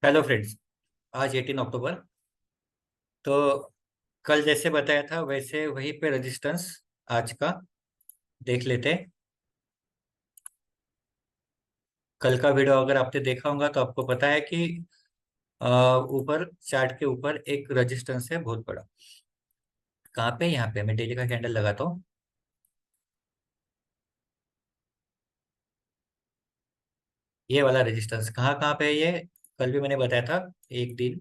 Hello friends. आज 18 अक्टूबर। तो कल जैसे बताया था वैसे वहीं पे रेजिस्टेंस आज का देख लेते। कल का वीडियो अगर आपने देखा होगा तो आपको पता है कि ऊपर चार्ट के ऊपर एक रेजिस्टेंस है बहुत बड़ा। कहाँ पे? यहाँ पे मैं डेली का कैंडल लगाता हूँ। ये वाला रेजिस्टेंस कहाँ कहाँ पे है ये? कल भी मैंने बताया था। एक दिन,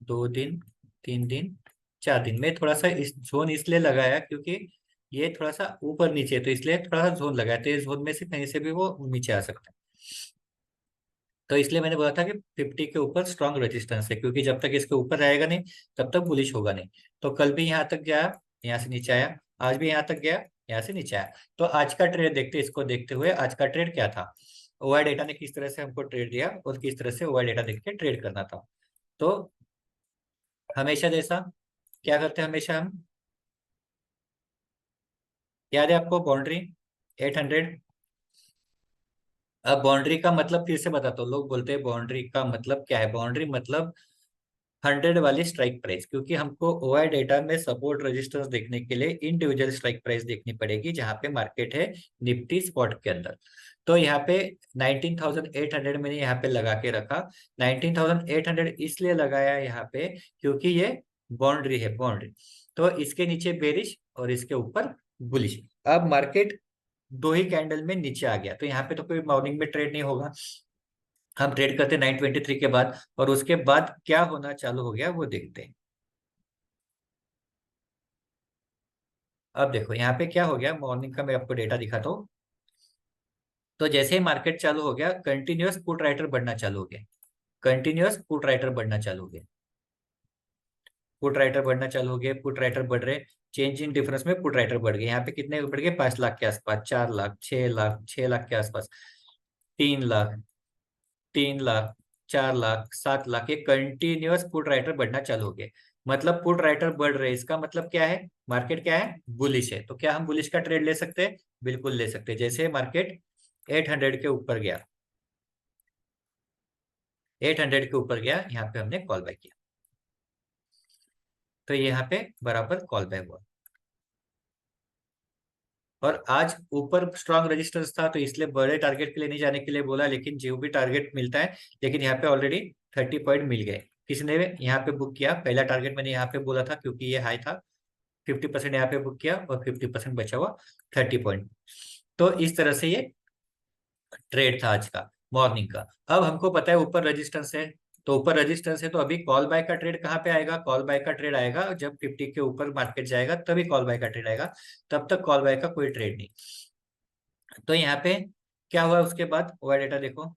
2 दिन, 3 दिन, 4 दिन में थोड़ा सा इस जोन इसलिए लगाया क्योंकि ये थोड़ा सा ऊपर नीचे है, तो इसलिए थोड़ा सा जोन लगाया, तो इस जोन में से कहीं से भी वो नीचे आ सकता है। तो इसलिए मैंने बोला था कि 50 के ऊपर स्ट्रांग रेजिस्टेंस है, क्योंकि जब तक इसके ऊपर रहेगा नहीं तब तक बुलिश होगा नहीं। तो कल भी यहाँ तक गया, यहाँ से नीचे आया। आज भी यहाँ तक गया, यहाँ से नीचे आया। तो आज का ट्रेड देखते, इसको देखते हुए आज का ट्रेड क्या था, ओआई डेटा ने किस तरह से हमको ट्रेड दिया और किस तरह से ओआई डेटा देख के ट्रेड करना था। तो हमेशा जैसा क्या करते हैं, हमेशा हम, याद है आपको बाउंड्री 800? अब बाउंड्री का मतलब फिर से बताता हूँ। लोग बोलते हैं बाउंड्री का मतलब क्या है। बाउंड्री मतलब 100 वाली स्ट्राइक प्राइस, क्योंकि हमको ओआई डेटा में सपोर्ट रेजिस्टेंस देखने के लिए इंडिविजुअल स्ट्राइक प्राइस देखनी पड़ेगी, जहां पे मार्केट है निफ्टी स्पॉट के अंदर। तो यहाँ पे 19,800 मैंने यहाँ पे लगा के रखा। 19,800 इसलिए लगाया यहाँ पे क्योंकि ये बाउंड्री है, बाउंड्री। तो इसके नीचे बेरिश और इसके ऊपर बुलिश। अब मार्केट दो ही कैंडल में नीचे आ गया, तो यहाँ पे तो कोई मॉर्निंग में ट्रेड नहीं होगा। हम ट्रेड करते 923 के बाद, और उसके बाद क्या होना चालू हो गया वो देखते हैं। अब देखो यहाँ पे क्या हो गया, मॉर्निंग का मैं आपको डेटा दिखाता हूँ। तो जैसे ही मार्केट चालू हो गया, कंटिन्यूअस पुट राइटर बढ़ना चालू हो गया। कंटिन्यूअस पुट राइटर बढ़ना चालू हो गया। पुट राइटर बढ़ना चालू हो गया, पुट राइटर बढ़ रहे। चेंज इन डिफरेंस में पुट राइटर बढ़ गए। यहाँ पे कितने बढ़ गए? 5 लाख के आसपास, 4 लाख, 6 लाख, 6 लाख के आसपास, 3 लाख, 3 लाख, 4 लाख, 7 लाख। ये कंटिन्यूअस पुट राइटर बढ़ना चालू हो गए। मतलब पुट राइटर बढ़ रहे, इसका मतलब क्या है? मार्केट क्या है? बुलिश है। तो क्या हम बुलिश का ट्रेड ले सकते हैं? बिल्कुल ले सकते हैं। जैसे मार्केट 800 के ऊपर गया, 800 के ऊपर गया, यहाँ पे हमने कॉल बैक किया, तो यहाँ पे बराबर कॉल बैक हुआ। और आज ऊपर स्ट्रांग रेजिस्टेंस था, तो इसलिए बड़े टारगेट के लिए नहीं जाने के लिए बोला, लेकिन जो भी टारगेट मिलता है, लेकिन यहाँ पे ऑलरेडी 30 पॉइंट मिल गए। किसने यहाँ पे बुक किया? पहला टारगेट मैंने यहाँ पे बोला था क्योंकि ये हाई था। 50% यहाँ पे बुक किया और 50% बचा हुआ 30 पॉइंट। तो इस तरह से ये ट्रेड था आज का, मॉर्निंग का। अब हमको पता है ऊपर रेजिस्टेंस है, तो ऊपर रेजिस्टेंस है, तो अभी कॉल बाय का ट्रेड कहाँ पे आएगा? कॉल बाय का ट्रेड आएगा जब 50 के ऊपर मार्केट जाएगा, तभी कॉल बाय का ट्रेड आएगा। तब तक कॉल बाय का कोई ट्रेड नहीं। तो यहाँ पे क्या हुआ उसके बाद, ओआई डेटा देखो।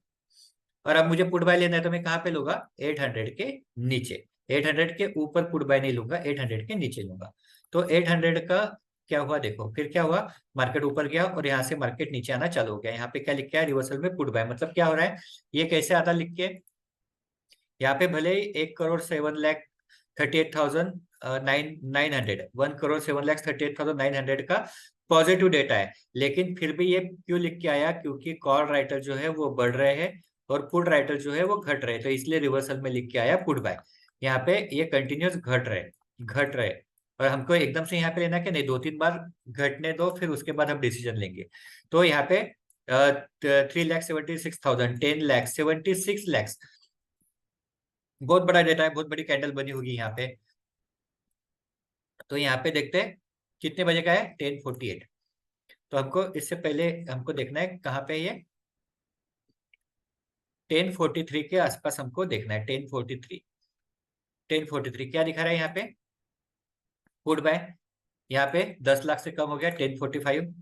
और अब मुझे पुट बाय लेना है, तो मैं कहाँ पे लूंगा? 800 के नीचे। 800 के ऊपर पुट बाय नहीं लूंगा, 800 के नीचे लूंगा। तो 800 का क्या हुआ देखो, फिर क्या हुआ? मार्केट ऊपर गया और यहाँ से मार्केट नीचे आना चालू हो गया। यहाँ पे क्या लिख के है? रिवर्सल में पुट बाय। मतलब क्या हो रहा है? ये कैसे आता लिख के? यहाँ पे भले ही 1,07,38,000 900, 1,07,38,900 का पॉजिटिव डेटा है, लेकिन फिर भी ये क्यों लिख के आया? क्योंकि कॉल राइटर जो है वो बढ़ रहे हैं और पुट राइटर जो है वो घट रहे हैं, तो इसलिए रिवर्सल में लिख के आया पुट बाय। यहाँ पे ये कंटिन्यूस घट रहे, घट रहे। और हमको एकदम से यहाँ पे लेना कि नहीं, 2-3 बार घटने दो, फिर उसके बाद हम डिसीजन लेंगे। तो यहाँ पे 3,76,000, 10,76,00,000, बहुत बड़ा डेटा है, बहुत बड़ी कैंडल बनी होगी यहाँ पे। तो यहाँ पे देखते हैं कितने बजे का है, 10:48। तो हमको इससे पहले हमको देखना है कहाँ पे है ये, 10:43 के आसपास हमको देखना है। 10:43, 10:43 क्या दिखा रहा है यहाँ पे? Put buy. यहाँ पे 10 लाख से कम हो गया, 10:45।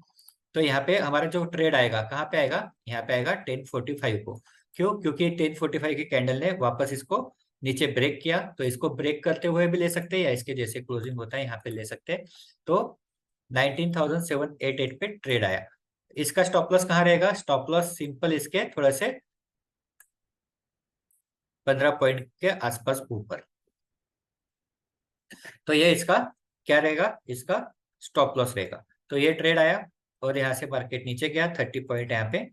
तो यहाँ पे हमारा जो ट्रेड आएगा कहाँ पे आएगा? यहाँ पे आएगा 10:45 को। क्यों? क्योंकि 10:45 की कैंडल ने वापस इसको नीचे ब्रेक किया, तो इसको ब्रेक करते हुए भी ले सकते हैं या इसके जैसे क्लोजिंग होता है यहाँ पे ले सकते हैं। तो 19,788 पे ट्रेड आया। इसका स्टॉप लॉस कहाँ रहेगा? स्टॉप लॉस सिंपल इसके थोड़े से 15 पॉइंट के आसपास ऊपर। तो ये इसका क्या रहेगा? इसका स्टॉप लॉस रहेगा। तो ये ट्रेड आया और यहाँ से मार्केट नीचे गया, 30 पॉइंट यहाँ पे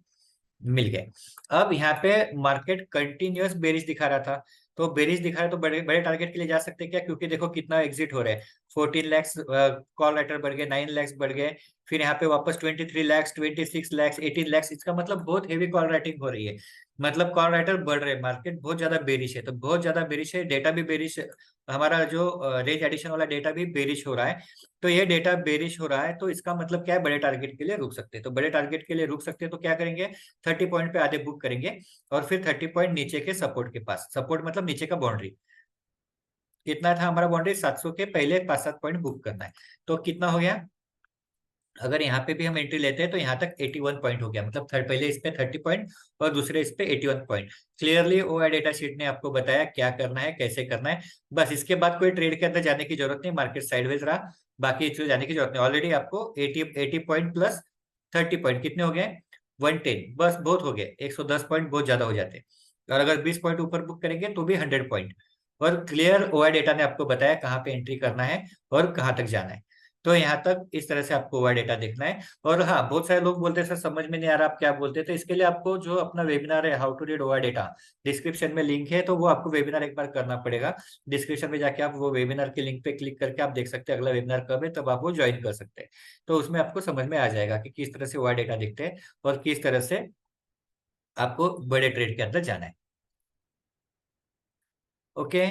मिल गए। अब यहाँ पे मार्केट कंटिन्यूअस बेरिश दिखा रहा था, तो बेरिश दिखा रहा है तो बड़े बड़े टारगेट के लिए जा सकते हैं क्या, क्योंकि देखो कितना एग्जिट हो रहा है। 14 लैक्स कॉल राइटर बढ़ गए, 9 लैक्स बढ़ गए, फिर यहाँ पे वापस 23 लैक्स, 26 लैक्स, 18 लैक्स, इसका मतलब बहुत हेवी कॉल राइटिंग हो रही है। मतलब कॉल राइटर बढ़ रहे हैं, मार्केट बहुत ज्यादा बेरिश है, तो बहुत ज्यादा बेरिश है, डेटा भी बेरिश, हमारा जो रेंज एडिशन वाला डेटा भी बेरिश हो रहा है। तो ये डेटा बेरिश हो रहा है, तो इसका मतलब क्या है, बड़े टारगेट के लिए रुक सकते हैं। तो बड़े टारगेट के लिए रुक सकते हैं तो क्या करेंगे, 30 पॉइंट पे आधे बुक करेंगे, और फिर 30 पॉइंट नीचे के सपोर्ट के पास, सपोर्ट मतलब नीचे का बाउंड्री, कितना था हमारा बाउंड्री, 700 के पहले 5-7 पॉइंट बुक करना है। तो कितना हो गया, अगर यहाँ पे भी हम एंट्री लेते हैं तो यहाँ तक 81 पॉइंट हो गया, मतलब थर्ड पहले इस पे 30 पॉइंट और दूसरे इस पे 81 point. Clearly OI data sheet ने आपको बताया क्या करना है, कैसे करना है। बस इसके बाद कोई ट्रेड के अंदर जाने की जरूरत नहीं, मार्केट साइडवेज रहा, बाकी इसमें जाने की जरूरत नहीं। ऑलरेडी आपको 80 पॉइंट प्लस 30 पॉइंट कितने हो गए, 110, बस बहुत हो गए। 110 पॉइंट बहुत ज्यादा हो जाते हैं, और अगर 20 पॉइंट ऊपर बुक करेंगे तो भी 100 पॉइंट। और क्लियर ओआई डेटा ने आपको बताया कहाँ पे एंट्री करना है और कहाँ तक जाना है। तो यहाँ तक इस तरह से आपको ओआई डेटा देखना है। और हाँ, बहुत सारे लोग बोलते हैं सर समझ में नहीं आ रहा आप क्या बोलते हैं, तो इसके लिए आपको जो अपना वेबिनार है how to read OI data, description में लिंक है, तो वो आपको वेबिनार एक बार करना पड़ेगा। डिस्क्रिप्शन में जाके आप वो वेबिनार के लिंक पे क्लिक करके आप देख सकते हैं अगला वेबिनार कब है, तब आप वो ज्वाइन कर सकते हैं। तो उसमें आपको समझ में आ जाएगा कि किस तरह से ओआई डेटा दिखते हैं और किस तरह से आपको बड़े ट्रेड के अंदर जाना है। ओके।